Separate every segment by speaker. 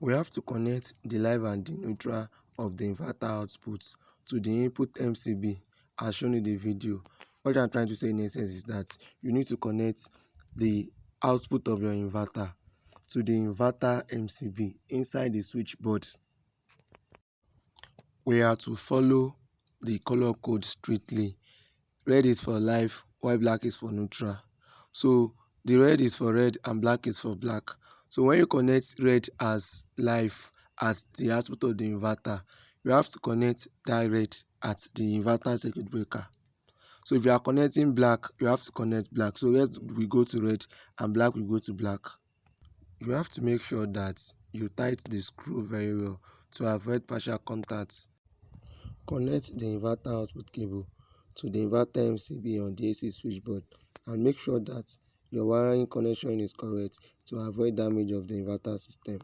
Speaker 1: We have to connect the live and the neutral of the inverter output to the input MCB as shown in the video. What I'm trying to say in essence is that you need to connect the output of your inverter to the inverter MCB inside the switchboard. We are to follow the color code strictly. Red is for live while black is for neutral. So the red is for red and black is for black. So when you connect red as live as the output of the inverter, you have to connect that red at the inverter circuit breaker. So if you are connecting black, you have to connect black. So red will go to red and black will go to black. You have to make sure that you tighten the screw very well to avoid partial contacts. Connect the inverter output cable to the inverter MCB on the AC switchboard and make sure that your wiring connection is correct to avoid damage of the inverter system.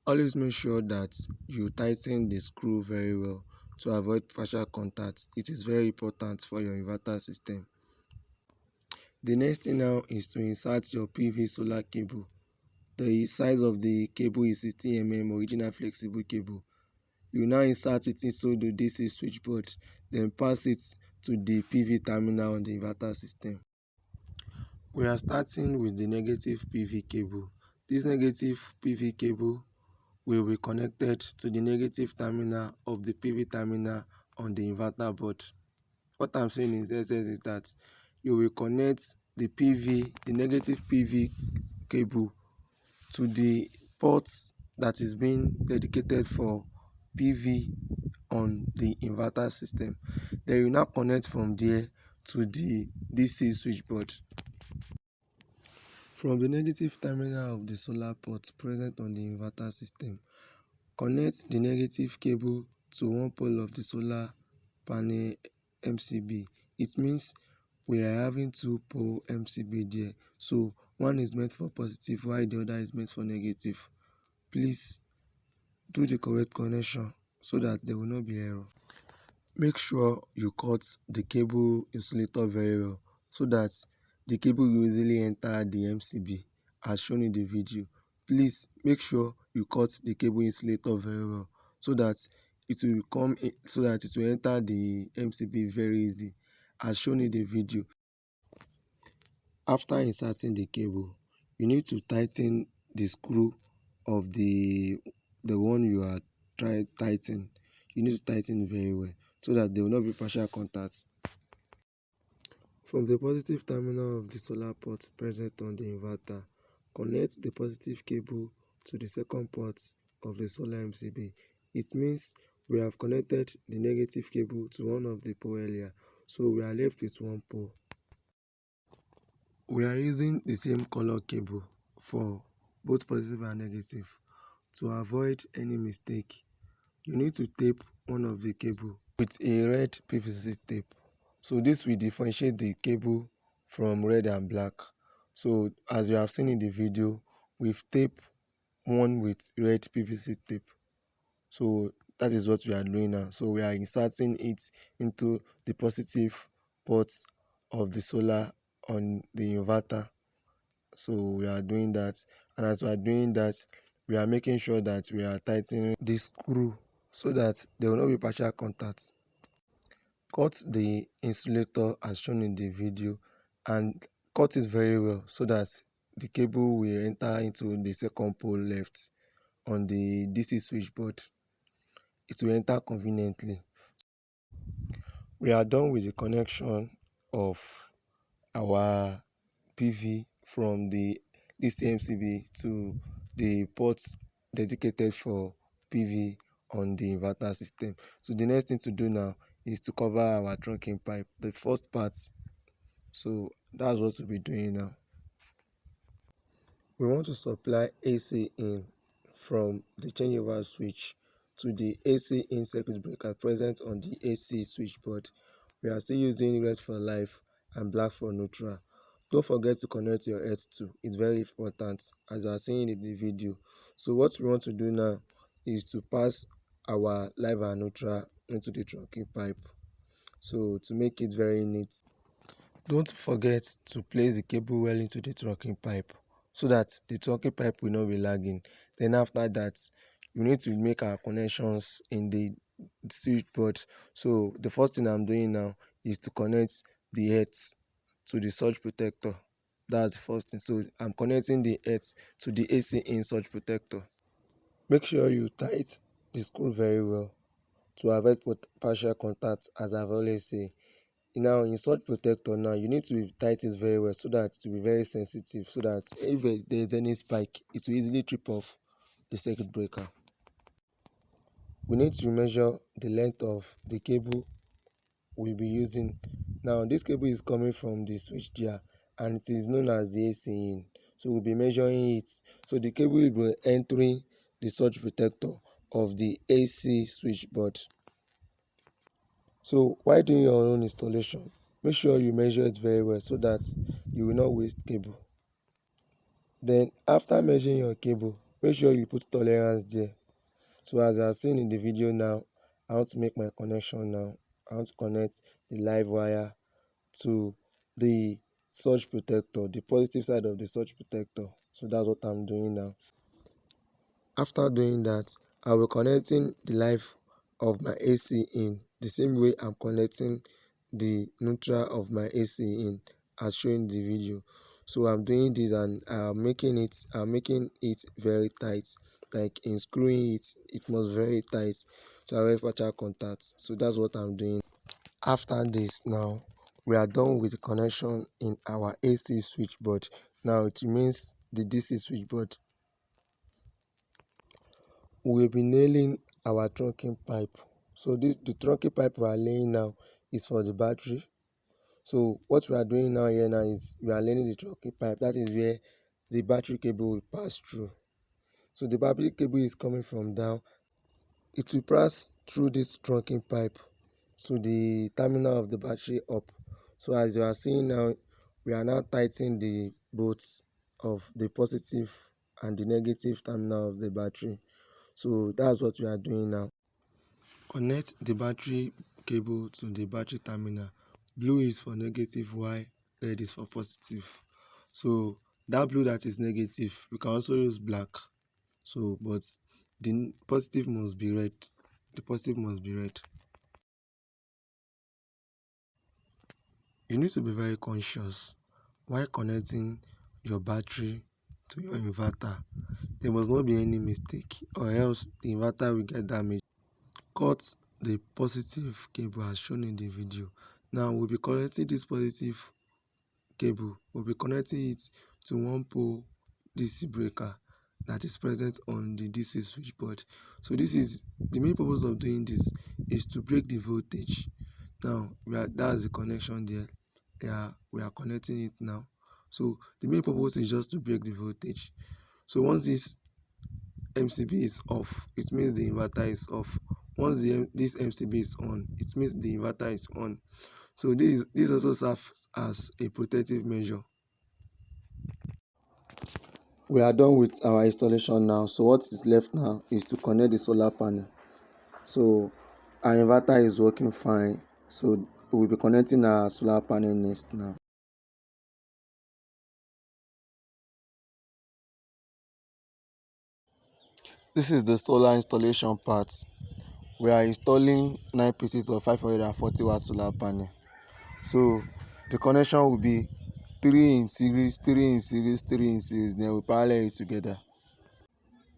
Speaker 1: Always make sure that you tighten the screw very well to avoid partial contact. It is very important for your inverter system. The next thing now is to insert your PV solar cable. The size of the cable is 60 mm original flexible cable. You now insert it into the DC switchboard, then pass it to the PV terminal on the inverter system. We are starting with the negative PV cable. This negative PV cable will be connected to the negative terminal of the PV terminal on the inverter board. What I'm saying in essence is that you will connect the negative PV cable to the port that is being dedicated for PV on the inverter system. Then you now connect from there to the DC switchboard. From the negative terminal of the solar port present on the inverter system, connect the negative cable to one pole of the solar panel MCB. It means we are having two pole MCB there. So one is meant for positive while the other is meant for negative. Please do the correct connection so that there will not be error. Make sure you cut the cable insulator very well so that the cable will easily enter the MCB as shown in the video. Please make sure you cut the cable insulator very well so that it will enter the MCB very easy as shown in the video. After inserting the cable, you need to tighten the screw of the one you are trying to tighten. You need to tighten it very well so that there will not be partial contact. From the positive terminal of the solar port present on the inverter, connect the positive cable to the second port of the solar MCB. It means we have connected the negative cable to one of the pole earlier, so we are left with one pole. We are using the same color cable for both positive and negative. To avoid any mistake, you need to tape one of the cable with a red PVC tape. So this will differentiate the cable from red and black. So as you have seen in the video, we've taped one with red PVC tape. So that is what we are doing now. So we are inserting it into the positive ports of the solar on the inverter. So we are doing that, and as we are doing that, we are making sure that we are tightening the screw so that there will not be partial contact. Cut the insulator as shown in the video and cut it very well so that the cable will enter into the second pole left on the DC switchboard. It will enter conveniently. We are done with the connection of our PV from the DC MCB to the ports dedicated for PV on the inverter system. So the next thing to do now is to cover our trunking pipe, the first part. So that's what we'll be doing now. We want to supply AC in from the changeover switch to the AC in circuit breaker present on the AC switchboard. We are still using red for live and black for neutral. Don't forget to connect your earth too. It's very important as you are seeing in the video. So what we want to do now is to pass our live and neutral into the trunking pipe. So to make it very neat, don't forget to place the cable well into the trunking pipe so that the trunking pipe will not be lagging. Then after that, we need to make our connections in the switchboard. So the first thing I'm doing now is to connect the earth to the surge protector. That's the first thing. So I'm connecting the earth to the AC in surge protector. Make sure you tight the screw very well to avoid partial contact, as I've always say. Now in surge protector now, you need to tight it very well so that it will be very sensitive, so that if there is any spike, it will easily trip off the circuit breaker. We need to measure the length of the cable we'll be using. Now this cable is coming from the switch gear and it is known as the AC in. So we'll be measuring it. So the cable will be entering the surge protector of the AC switchboard. So while doing your own installation, make sure you measure it very well so that you will not waste cable. Then after measuring your cable, make sure you put tolerance there. So as you are seeing in the video now, I want to make my connection now. I want to connect the live wire to the surge protector, the positive side of the surge protector. So that's what I'm doing now. After doing that, I will be connecting the live of my AC in the same way I'm connecting the neutral of my AC in as shown in the video. So I'm doing this and I'm making it very tight. Like in screwing it, it must very tight to avoid partial contact. So that's what I'm doing. After this now, we are done with the connection in our AC switchboard. Now it remains the DC switchboard. We will be nailing our trunking pipe. So the trunking pipe we are laying now is for the battery. So what we are doing now here now is we are laying the trunking pipe. That is where the battery cable will pass through. So the battery cable is coming from down. It will pass through this trunking pipe to the terminal of the battery up. So as you are seeing now, we are now tightening the bolts of the positive and the negative terminal of the battery. So that's what we are doing now. Connect the battery cable to the battery terminal. Blue is for negative, while red is for positive. So that blue that is negative, we can also use black. So but the positive must be red. The positive must be red. You need to be very conscious while connecting your battery to your inverter. There must not be any mistake, or else the inverter will get damaged. Cut the positive cable as shown in the video. Now we'll be connecting this positive cable. We'll be connecting it to one pole DC breaker that is present on the DC switchboard. So this is the main purpose of doing this, is to break the voltage. Now that's the connection there. Yeah, we are connecting it now. So the main purpose is just to break the voltage. So once this MCB is off, it means the inverter is off. Once this MCB is on, it means the inverter is on. So this also serves as a protective measure. We are done with our installation now. So what is left now is to connect the solar panel. So our inverter is working fine. So we'll be connecting our solar panel next now. This is the solar installation part. We are installing 9 pieces of 540 watt solar panel. So the connection will be 3 in series, 3 in series, 3 in series. Then we parallel it together.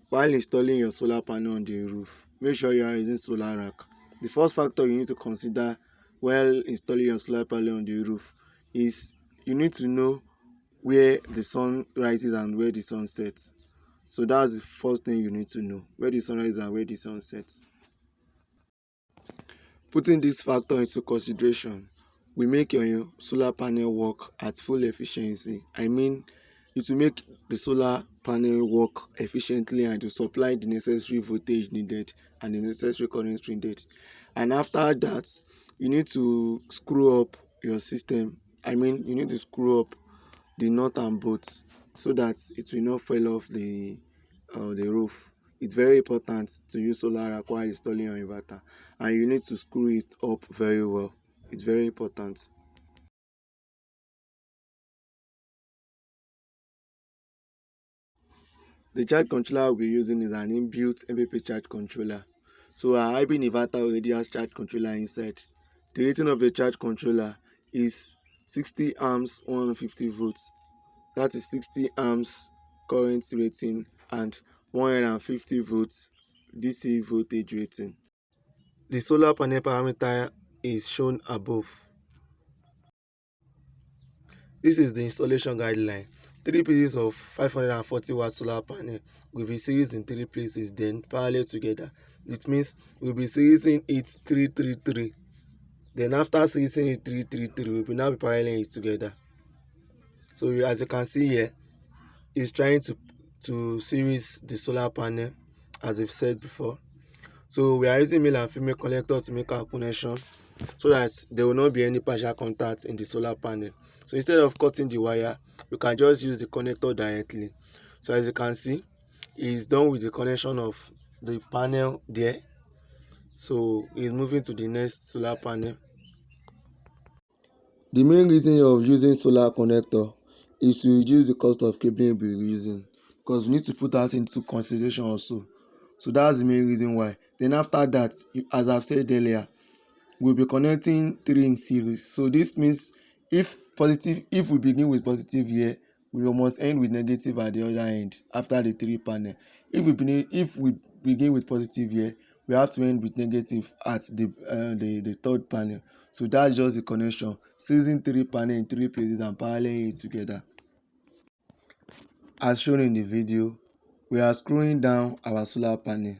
Speaker 1: While installing your solar panel on the roof, make sure you are using solar rack. The first factor you need to consider while installing your solar panel on the roof is you need to know where the sun rises and where the sun sets. So that's the first thing you need to know, where the sun rises and where the sun sets. Putting this factor into consideration will make your solar panel work at full efficiency. I mean, it will make the solar panel work efficiently and to supply the necessary voltage needed and the necessary current needed. And after that, you need to screw up your system. I mean, you need to screw up the nut and bolts so that it will not fall off the roof. It's very important to use solar rack while installing your inverter, and you need to screw it up very well. It's very important. The charge controller we'll be using is an inbuilt MPP charge controller. So our hybrid inverter already has charge controller inside. The rating of the charge controller is 60 amps 150 volts. That is 60 amps current rating and 150 volts DC voltage rating. The solar panel parameter is shown above. This is the installation guideline. 3 pieces of 540 watt solar panel will be series in 3 places, then parallel together. It means we'll be seriesing it 333. Then after seriesing it 333, we will now be paralleling it together. So as you can see here, it's trying to series the solar panel, as I've said before. So we are using male and female connector to make our connection, so that there will not be any partial contact in the solar panel. So instead of cutting the wire, we can just use the connector directly. So as you can see, it's done with the connection of the panel there. So it's moving to the next solar panel. The main reason of using solar connector is to reduce the cost of cabling we're using, because we need to put that into consideration also. So that's the main reason why. Then after that, as I've said earlier, we'll be connecting 3 in series. So this means if we begin with positive here, we must end with negative at the other end after the 3 panel. If we begin with positive here, we have to end with negative at the third panel. So that's just the connection, seizing 3 panel in 3 places and paralleling it together. As shown in the video, we are screwing down our solar panel.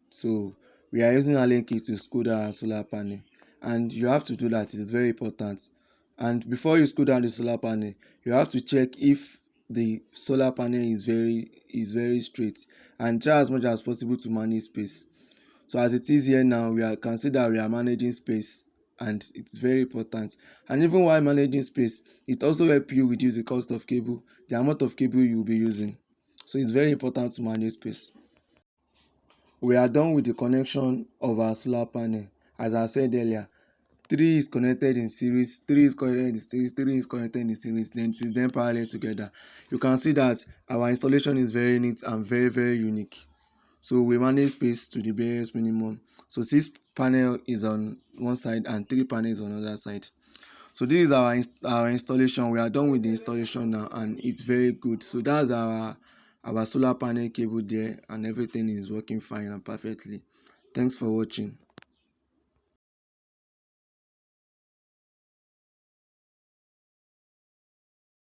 Speaker 1: So we are using Allen key to screw down our solar panel, and you have to do that. It is very important. And before you screw down the solar panel, you have to check if the solar panel is very straight, and try as much as possible to manage space. So as it is here now, can see that we are managing space, and it's very important. And even while managing space, it also helps you reduce the cost of cable, the amount of cable you will be using. So it's very important to manage space. We are done with the connection of our solar panel. As I said earlier, 3 is connected in series, 3 is connected in series, 3 is connected in series, then it is then parallel together. You can see that our installation is very neat and very unique. So we manage space to the barest minimum. So 6 panel is on one side and 3 panels on the other side. So this is our installation. We are done with the installation now, and it's very good. So that's our solar panel cable there, and everything is working fine and perfectly. Thanks for watching.